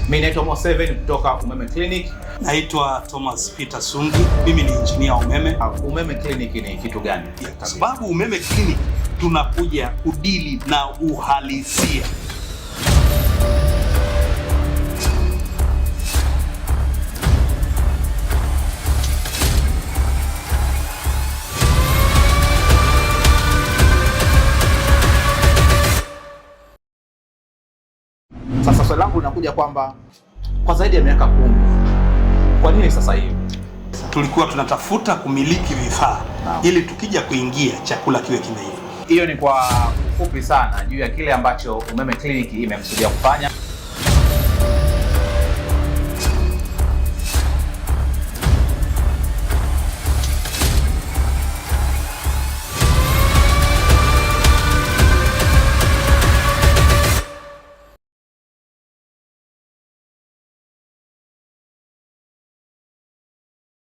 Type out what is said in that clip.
Mimi naitwa Mo7 kutoka Umeme Clinic. Naitwa Thomas Peter Sungi. Mimi ni engineer wa umeme. Umeme Clinic ni kitu gani? Kwa sababu Umeme Clinic tunakuja kudili na uhalisia. Sasa swali langu linakuja kwamba kwa zaidi ya miaka 10, kwa nini sasa hivi? Tulikuwa tunatafuta kumiliki vifaa ili tukija kuingia chakula kiwe kimeiva. Hiyo ni kwa ufupi sana juu ya kile ambacho Umeme Clinic imekusudia kufanya.